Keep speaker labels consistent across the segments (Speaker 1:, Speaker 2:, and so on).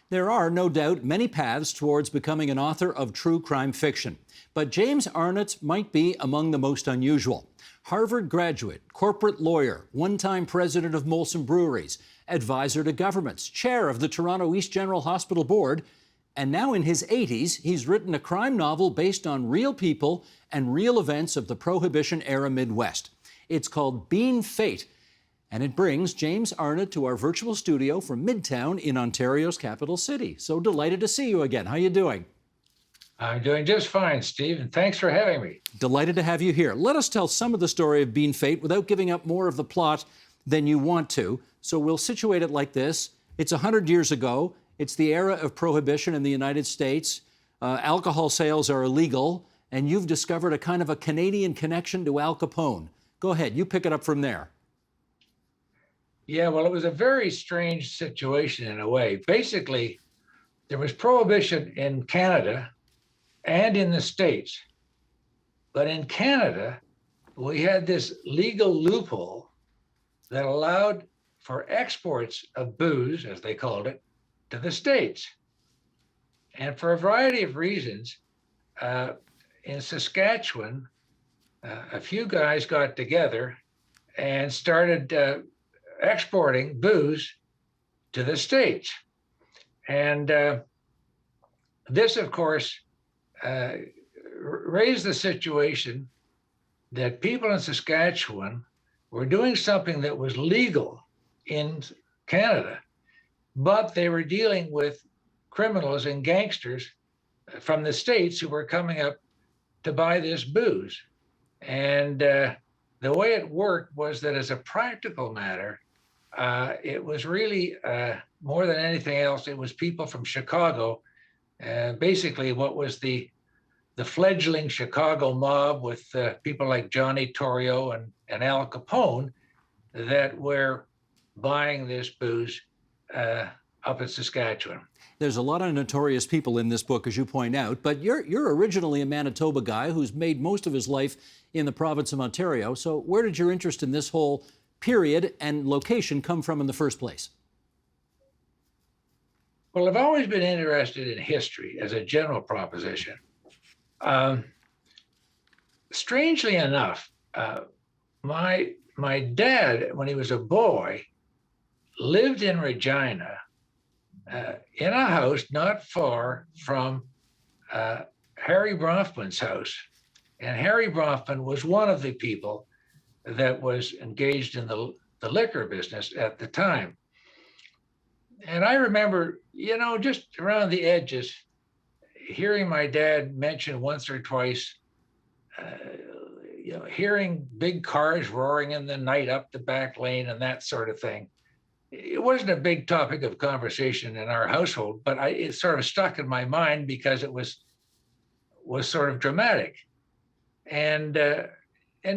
Speaker 1: There are, no doubt, many paths towards becoming an author of true crime fiction. But James Arnett might be among the most unusual. Harvard graduate, corporate lawyer, one-time president of Molson Breweries, advisor to governments, chair of the Toronto East General Hospital Board, and now in his 80s, he's written a crime novel based on real people and real events of the Prohibition-era Midwest. It's called Being Fate, and it brings James Arnett to our virtual studio from Midtown in Ontario's capital city. So delighted to see you again. How you doing?
Speaker 2: I'm doing just fine, Steve, and thanks for having me.
Speaker 1: Delighted to have you here. Let us tell some of the story of Being Fate without giving up more of the plot than you want to. So we'll situate it like this. It's 100 years ago. It's the era of prohibition in the United States. Alcohol sales are illegal, and you've discovered a kind of a Canadian connection to Al Capone. Go ahead. You pick it up from there.
Speaker 2: Yeah, well, it was a very strange situation in a way. Basically, there was prohibition in Canada and in the States. But in Canada, we had this legal loophole that allowed for exports of booze, as they called it, to the States. And for a variety of reasons, in Saskatchewan, a few guys got together and started exporting booze to the States. And this, of course, raised the situation that people in Saskatchewan were doing something that was legal in Canada, but they were dealing with criminals and gangsters from the States who were coming up to buy this booze. And the way it worked was that, as a practical matter, it was really, more than anything else, it was people from Chicago, basically what was the fledgling Chicago mob with people like Johnny Torrio and Al Capone that were buying this booze up in Saskatchewan.
Speaker 1: There's a lot of notorious people in this book, as you point out, but you're originally a Manitoba guy who's made most of his life in the province of Ontario. So where did your interest in this whole period and location come from in the first place?
Speaker 2: Well, I've always been interested in history as a general proposition. Strangely enough, my dad, when he was a boy, lived in Regina in a house not far from Harry Bronfman's house. And Harry Bronfman was one of the people that was engaged in the liquor business at the time. And I remember, just around the edges, hearing my dad mention once or twice, hearing big cars roaring in the night up the back lane and that sort of thing. It wasn't a big topic of conversation in our household, but it sort of stuck in my mind because it was sort of dramatic. And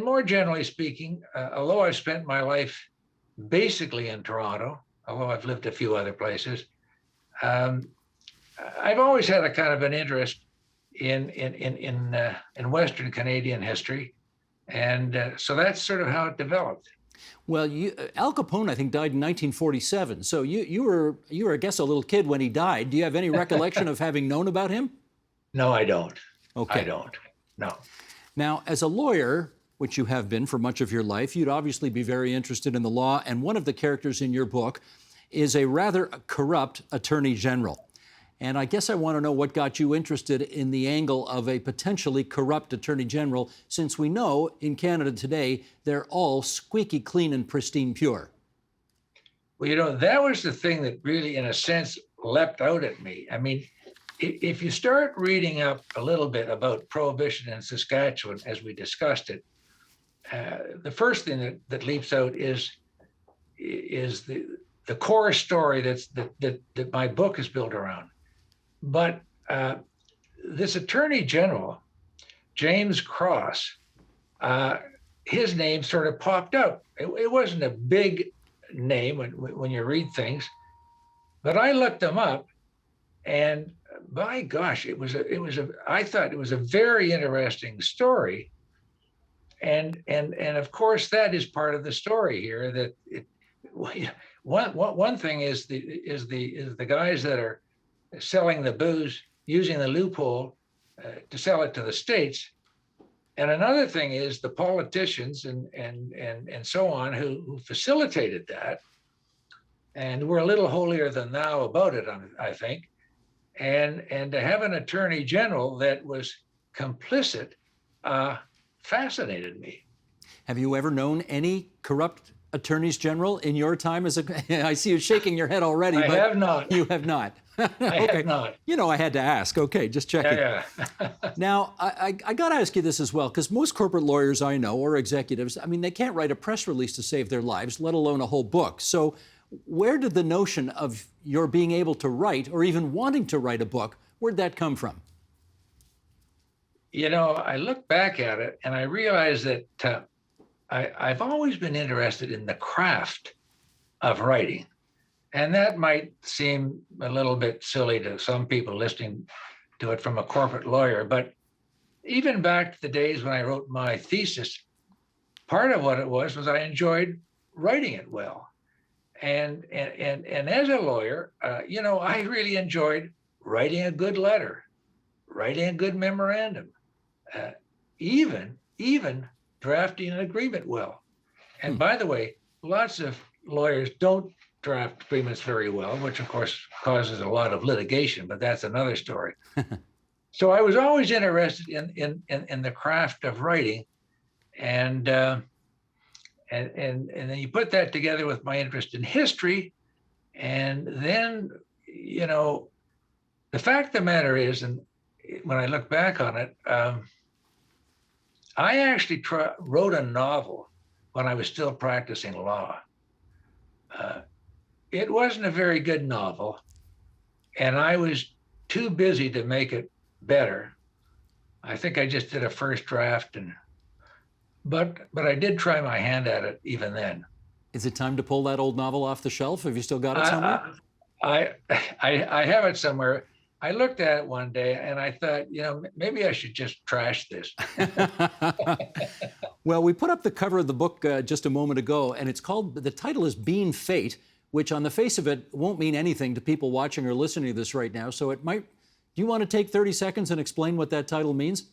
Speaker 2: more generally speaking, although I've spent my life basically in Toronto, although I've lived a few other places, I've always had a kind of an interest in Western Canadian history, and so that's sort of how it developed.
Speaker 1: Well, Al Capone, I think, died in 1947. So you were, I guess, a little kid when he died. Do you have any recollection of having known about him?
Speaker 2: No, I don't.
Speaker 1: Okay.
Speaker 2: I don't. No.
Speaker 1: Now, as a lawyer, which you have been for much of your life, you'd obviously be very interested in the law. And one of the characters in your book is a rather corrupt attorney general. And I guess I want to know what got you interested in the angle of a potentially corrupt attorney general, since we know in Canada today they're all squeaky clean and pristine pure.
Speaker 2: Well, that was the thing that really, in a sense, leapt out at me. I mean, if you start reading up a little bit about prohibition in Saskatchewan, as we discussed it, the first thing that leaps out is the core story that my book is built around. But this attorney general, James Cross, his name sort of popped up. It wasn't a big name when you read things, but I looked him up, and by gosh, I thought it was a very interesting story. And of course, that is part of the story here. That one thing is the guys that are selling the booze, using the loophole to sell it to the states. And another thing is the politicians and so on who facilitated that, and were a little holier than thou about it, I think. And to have an attorney general that was complicit fascinated me.
Speaker 1: Have you ever known any corrupt attorneys general in your time as a? I see you shaking your head already.
Speaker 2: I have not.
Speaker 1: You have not.
Speaker 2: I have not.
Speaker 1: You know, I had to ask. Okay, just checking.
Speaker 2: Yeah.
Speaker 1: Now, I got to ask you this as well, because most corporate lawyers I know, or executives, I mean, they can't write a press release to save their lives, let alone a whole book. So where did the notion of your being able to write, or even wanting to write a book, where'd that come from?
Speaker 2: You know, I look back at it and I realize that I've always been interested in the craft of writing. And that might seem a little bit silly to some people listening to it from a corporate lawyer, but even back to the days when I wrote my thesis, part of what it was I enjoyed writing it well. And as a lawyer, you know, I really enjoyed writing a good letter, writing a good memorandum, even drafting an agreement well. And by the way, lots of lawyers don't draft agreements very well, which of course causes a lot of litigation, but that's another story. So I was always interested in the craft of writing, and then you put that together with my interest in history, and then, you know, the fact of the matter is, and when I look back on it, I actually wrote a novel when I was still practicing law. It wasn't a very good novel, and I was too busy to make it better. I think I just did a first draft, but I did try my hand at it even then.
Speaker 1: Is it time to pull that old novel off the shelf? Have you still got it somewhere?
Speaker 2: I have it somewhere. I looked at it one day and I thought, you know, maybe I should just trash this.
Speaker 1: Well, we put up the cover of the book just a moment ago, and it's called, the title is Being Fate, which on the face of it won't mean anything to people watching or listening to this right now. So it might, do you want to take 30 seconds and explain what that title means?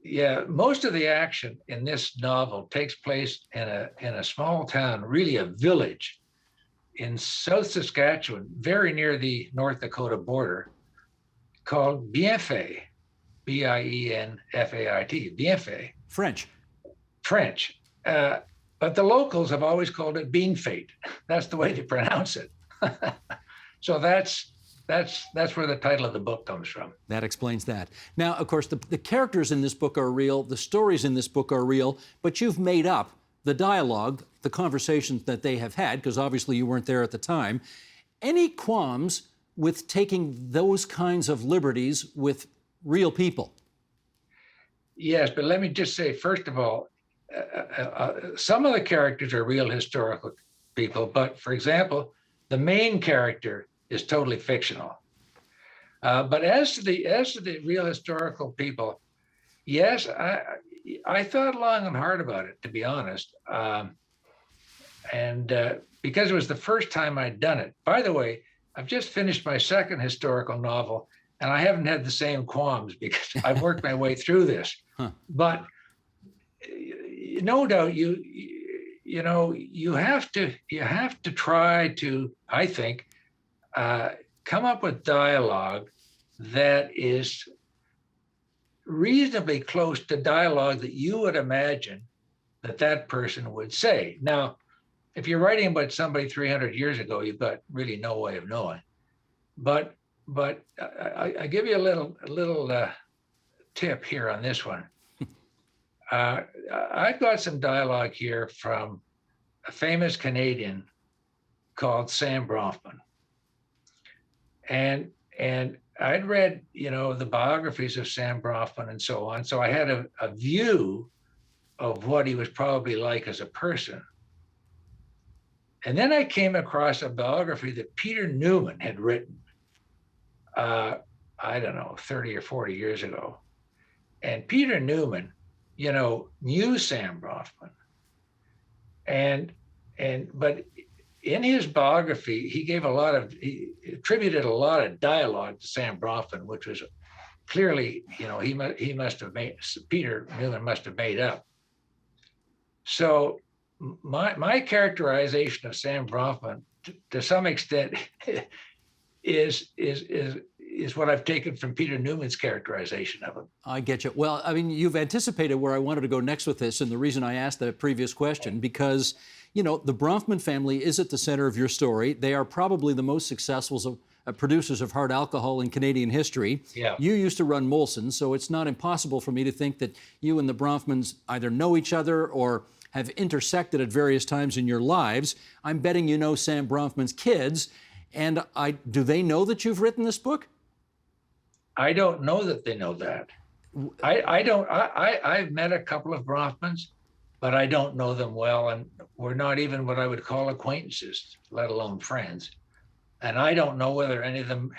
Speaker 2: Yeah, most of the action in this novel takes place in a small town, really a village in South Saskatchewan, very near the North Dakota border, called Bienfait, Bienfait, Bienfait.
Speaker 1: French.
Speaker 2: But the locals have always called it Bean Fate. That's the way they pronounce it. So that's where the title of the book comes from.
Speaker 1: That explains that. Now, of course, the characters in this book are real, the stories in this book are real, but you've made up the dialogue, the conversations that they have had, because obviously you weren't there at the time. Any qualms with taking those kinds of liberties with real people?
Speaker 2: Yes, but let me just say, first of all, some of the characters are real historical people, but for example, the main character is totally fictional. But as to the real historical people, yes, I thought long and hard about it, to be honest. Because it was the first time I'd done it. By the way, I've just finished my second historical novel, and I haven't had the same qualms because I've worked my way through this. But no doubt, you know, you have to try to, I think, come up with dialogue that is reasonably close to dialogue that you would imagine that person would say. Now, if you're writing about somebody 300 years ago, you've got really no way of knowing. But I give you a little tip here on this one. I've got some dialogue here from a famous Canadian called Sam Bronfman. And I'd read, you know, the biographies of Sam Bronfman and so on. So I had a view of what he was probably like as a person. And then I came across a biography that Peter Newman had written, I don't know, 30 or 40 years ago. And Peter Newman, you know, knew Sam Bronfman. But in his biography, he attributed a lot of dialogue to Sam Bronfman, which was clearly, he must have made, Peter Newman must have made up. So my characterization of Sam Bronfman, to some extent, is what I've taken from Peter Newman's characterization of him.
Speaker 1: I get you. Well, I mean, you've anticipated where I wanted to go next with this, and the reason I asked that previous question, because, the Bronfman family is at the center of your story. They are probably the most successful producers of hard alcohol in Canadian history.
Speaker 2: Yeah.
Speaker 1: You used to run Molson, so it's not impossible for me to think that you and the Bronfmans either know each other or have intersected at various times in your lives. I'm betting you know Sam Bronfman's kids, and do they know that you've written this book?
Speaker 2: I don't know that they know that. I've met a couple of Bronfmans, but I don't know them well, and we're not even what I would call acquaintances, let alone friends. And I don't know whether any of them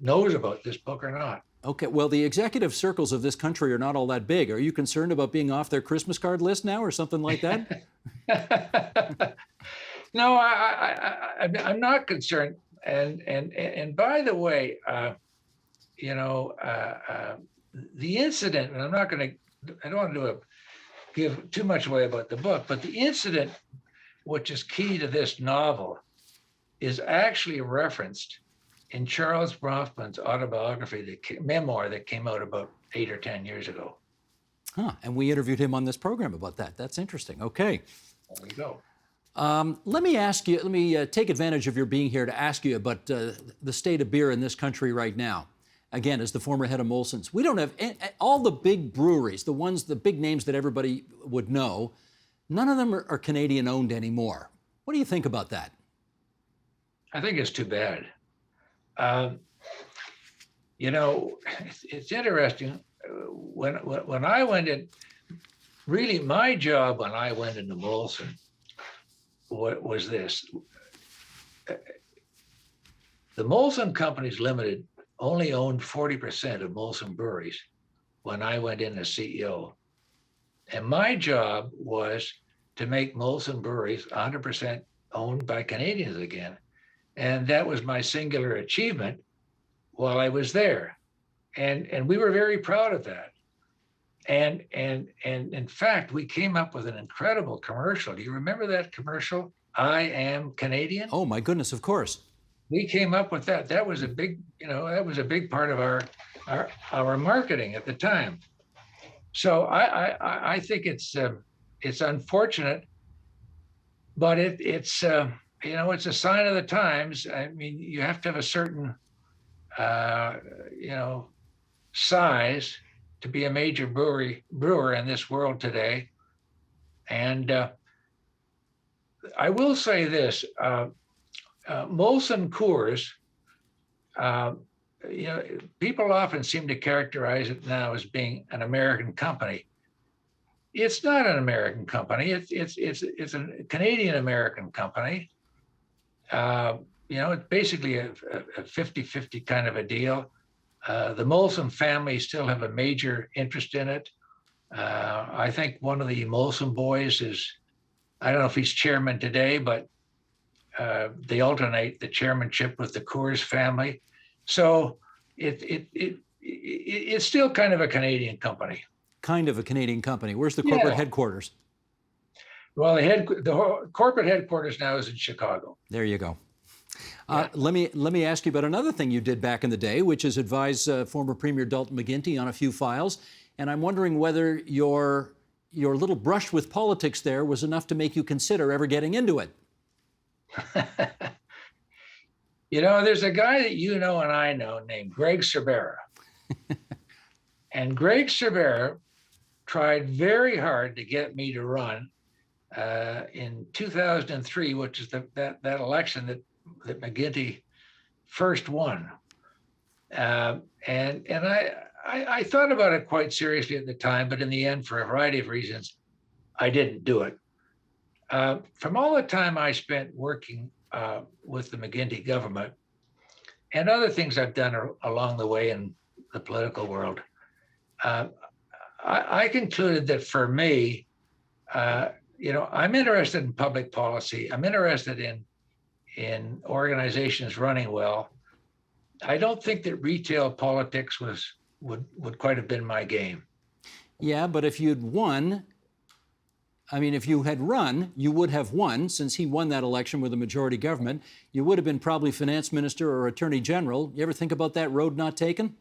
Speaker 2: knows about this book or not.
Speaker 1: Okay, well, the executive circles of this country are not all that big. Are you concerned about being off their Christmas card list now or something like that?
Speaker 2: No, I'm not concerned. And by the way, the incident, and I don't want to give too much away about the book, but the incident, which is key to this novel, is actually referenced in Charles Bronfman's autobiography, the memoir that came out about 8 or 10 years ago.
Speaker 1: Huh, and we interviewed him on this program about that. That's interesting. Okay.
Speaker 2: There you go.
Speaker 1: Let me take advantage of your being here to ask you about the state of beer in this country right now. Again, as the former head of Molson's, we don't have all the big breweries, the big names that everybody would know. None of them are Canadian owned anymore. What do you think about that?
Speaker 2: I think it's too bad. It's interesting. When I went in, really my job when I went into Molson was this. The Molson Companies Limited only owned 40% of Molson Breweries when I went in as CEO. And my job was to make Molson Breweries 100% owned by Canadians again. And that was my singular achievement while I was there. And we were very proud of that. And in fact, we came up with an incredible commercial. Do you remember that commercial? I am Canadian.
Speaker 1: Oh my goodness, of course.
Speaker 2: We came up with that. That was a big part of our marketing at the time. So I think it's unfortunate, but it's it's a sign of the times. I mean, you have to have a certain size to be a major brewer in this world today. And I will say this. Molson Coors, people often seem to characterize it now as being an American company. It's not an American company. It's a Canadian American company. It's basically a 50-50 kind of a deal. The Molson family still have a major interest in it. I think one of the Molson boys is, I don't know if he's chairman today, but they alternate the chairmanship with the Coors family. So it's still kind of a Canadian company.
Speaker 1: Kind of a Canadian company. Where's the corporate headquarters?
Speaker 2: Well, the corporate headquarters now is in Chicago.
Speaker 1: There you go. Let me ask you about another thing you did back in the day, which is advise former Premier Dalton McGuinty on a few files. And I'm wondering whether your little brush with politics there was enough to make you consider ever getting into it.
Speaker 2: There's a guy that and I know named Greg Cervera. And Greg Cervera tried very hard to get me to run in 2003, which is that election that McGuinty first won. And I thought about it quite seriously at the time, but in the end, for a variety of reasons, I didn't do it. From all the time I spent working with the McGuinty government and other things I've done along the way in the political world, I concluded that for me, I'm interested in public policy. I'm interested in in organizations running well. I don't think that retail politics would quite have been my game.
Speaker 1: Yeah, but if you'd won, I mean, if you had run, you would have won, since he won that election with a majority government. You would have been probably finance minister or attorney general. You ever think about that road not taken?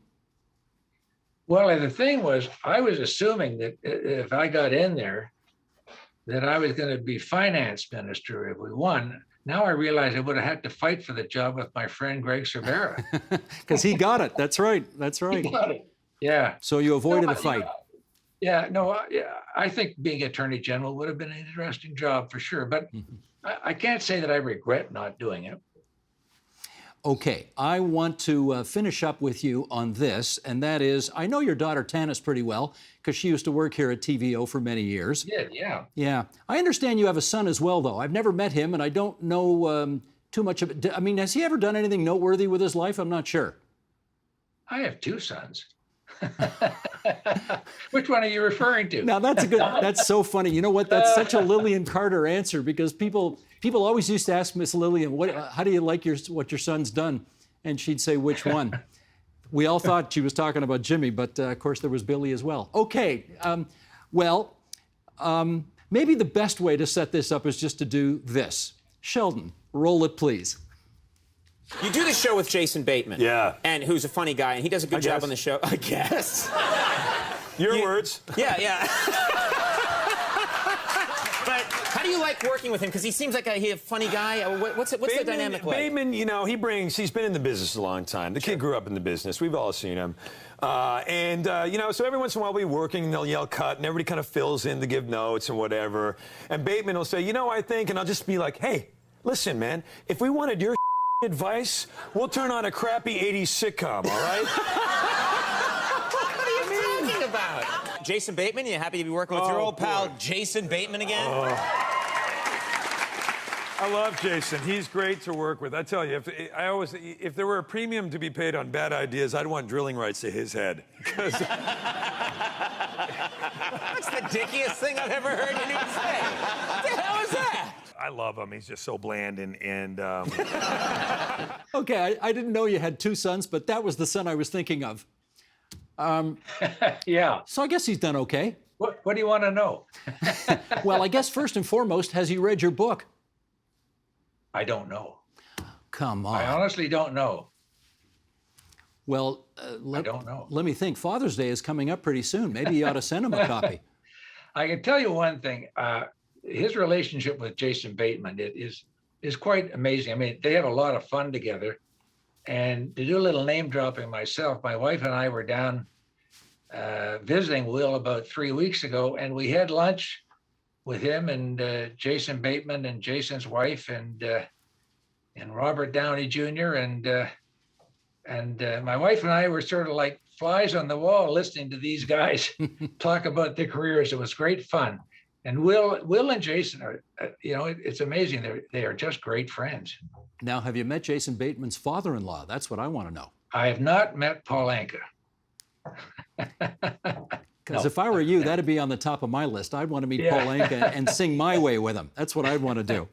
Speaker 2: Well, the thing was, I was assuming that if I got in there, that I was going to be finance minister if we won. Now I realize I would have had to fight for the job with my friend Greg Cervera.
Speaker 1: Because he got it. That's right. That's right.
Speaker 2: He got it. Yeah.
Speaker 1: So you avoided a fight.
Speaker 2: Yeah. No. I think being attorney general would have been an interesting job for sure. But I can't say that I regret not doing it.
Speaker 1: Okay, I want to finish up with you on this, and that is, I know your daughter Tanis pretty well because she used to work here at TVO for many years.
Speaker 2: Yeah.
Speaker 1: Yeah. I understand you have a son as well, though. I've never met him, and I don't know too much of it. I mean, has he ever done anything noteworthy with his life? I'm not sure.
Speaker 2: I have two sons. Which one are you referring to?
Speaker 1: Now, that's so funny. You know what? That's such a Lillian Carter answer, because people always used to ask Miss Lillian, how do you like what your son's done? And she'd say, which one? We all thought she was talking about Jimmy, but of course there was Billy as well. Okay, maybe the best way to set this up is just to do this. Sheldon, roll it, please.
Speaker 3: You do the show with Jason Bateman.
Speaker 4: Yeah.
Speaker 3: And who's a funny guy, and he does a good job on the show. I guess.
Speaker 4: Your words.
Speaker 3: Yeah. But how do you like working with him? Because he seems like a funny guy. What's the dynamic like?
Speaker 4: Bateman, he's been in the business a long time. The kid grew up in the business. We've all seen him. So every once in a while we'll be working and they'll yell cut and everybody kind of fills in to give notes and whatever. And Bateman will say, I think, and I'll just be like, hey, listen, man, if we wanted your advice, we'll turn on a crappy 80s sitcom, all right?
Speaker 3: What are you talking about? Jason Bateman, you happy to be working with your old pal Jason Bateman again?
Speaker 4: I love Jason. He's great to work with. I tell you, if there were a premium to be paid on bad ideas, I'd want drilling rights to his head.
Speaker 3: That's the dickiest thing I've ever heard anyone say. What the hell is that?
Speaker 4: I love him. He's just so bland and
Speaker 1: Okay, I didn't know you had two sons, but that was the son I was thinking of.
Speaker 2: Yeah.
Speaker 1: So I guess he's done okay.
Speaker 2: What do you want to know?
Speaker 1: Well, I guess first and foremost, has he read your book?
Speaker 2: I don't know.
Speaker 1: Come on.
Speaker 2: I honestly don't know.
Speaker 1: Well,
Speaker 2: I don't know.
Speaker 1: Let me think. Father's Day is coming up pretty soon. Maybe you ought to send him a copy.
Speaker 2: I can tell you one thing. His relationship with Jason Bateman is quite amazing. I mean, they have a lot of fun together. And to do a little name dropping myself, my wife and I were down visiting Will about 3 weeks ago, and we had lunch with him and Jason Bateman and Jason's wife and Robert Downey Jr. and my wife and I were sort of like flies on the wall listening to these guys talk about their careers. It was great fun. And Will and Jason are, it's amazing. They are just great friends.
Speaker 1: Now, have you met Jason Bateman's father-in-law? That's what I want to know.
Speaker 2: I have not met Paul Anka.
Speaker 1: Because if I were you, that'd be on the top of my list. I'd want to meet Paul Anka and sing My Way with him. That's what I'd want to do.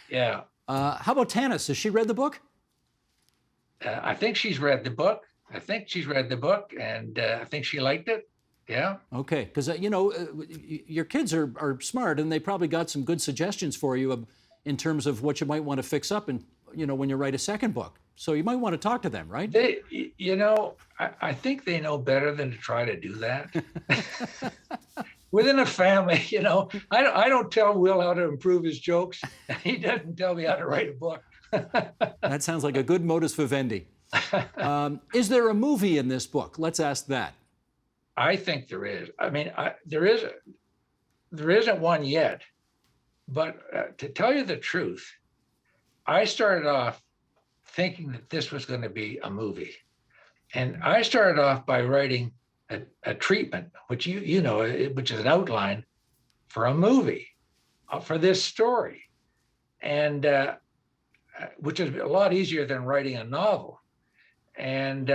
Speaker 2: Yeah.
Speaker 1: How about Tanis? Has she read the book?
Speaker 2: I think she's read the book. And I think she liked it. Yeah.
Speaker 1: Okay, because your kids are smart, and they probably got some good suggestions for you in terms of what you might want to fix up, and when you write a second book. So you might want to talk to them, right?
Speaker 2: I think they know better than to try to do that. Within a family, I don't tell Will how to improve his jokes. He doesn't tell me how to write a book.
Speaker 1: That sounds like a good modus vivendi. Is there a movie in this book? Let's ask that.
Speaker 2: I think there is. I mean, there isn't one yet. But to tell you the truth, I started off thinking that this was going to be a movie. And I started off by writing a treatment, which which is an outline for a movie, for this story. And which is a lot easier than writing a novel. And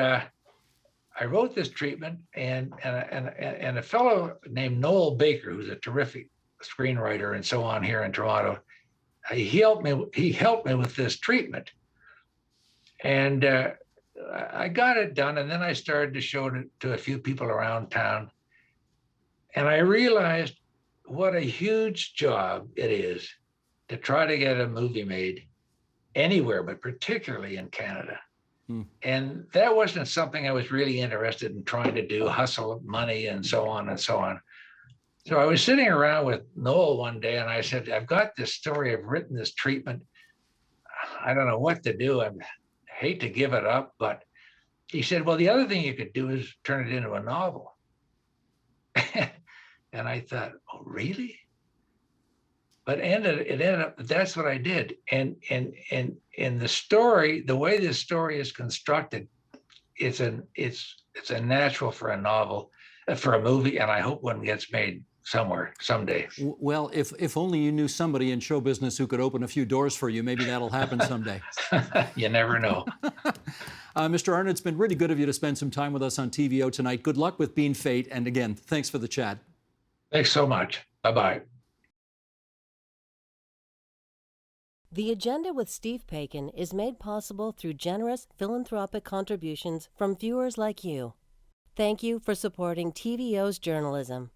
Speaker 2: I wrote this treatment, and a fellow named Noel Baker, who's a terrific screenwriter and so on here in Toronto, he helped me with this treatment, and I got it done. And then I started to show it to a few people around town, and I realized what a huge job it is to try to get a movie made anywhere, but particularly in Canada. And that wasn't something I was really interested in trying to do, hustle money and so on and so on. So I was sitting around with Noel one day, and I said, I've got this story, I've written this treatment. I don't know what to do. I hate to give it up, but he said, well, the other thing you could do is turn it into a novel. And I thought, oh, really? But it ended up, that's what I did. And the story, the way this story is constructed, it's a natural for a novel, for a movie, and I hope one gets made somewhere, someday.
Speaker 1: Well, if only you knew somebody in show business who could open a few doors for you, maybe that'll happen someday.
Speaker 2: You never know.
Speaker 1: Mr. Arnett, it's been really good of you to spend some time with us on TVO tonight. Good luck with Being Fate, and again, thanks for the chat.
Speaker 2: Thanks so much. Bye-bye.
Speaker 5: The Agenda with Steve Paikin is made possible through generous philanthropic contributions from viewers like you. Thank you for supporting TVO's journalism.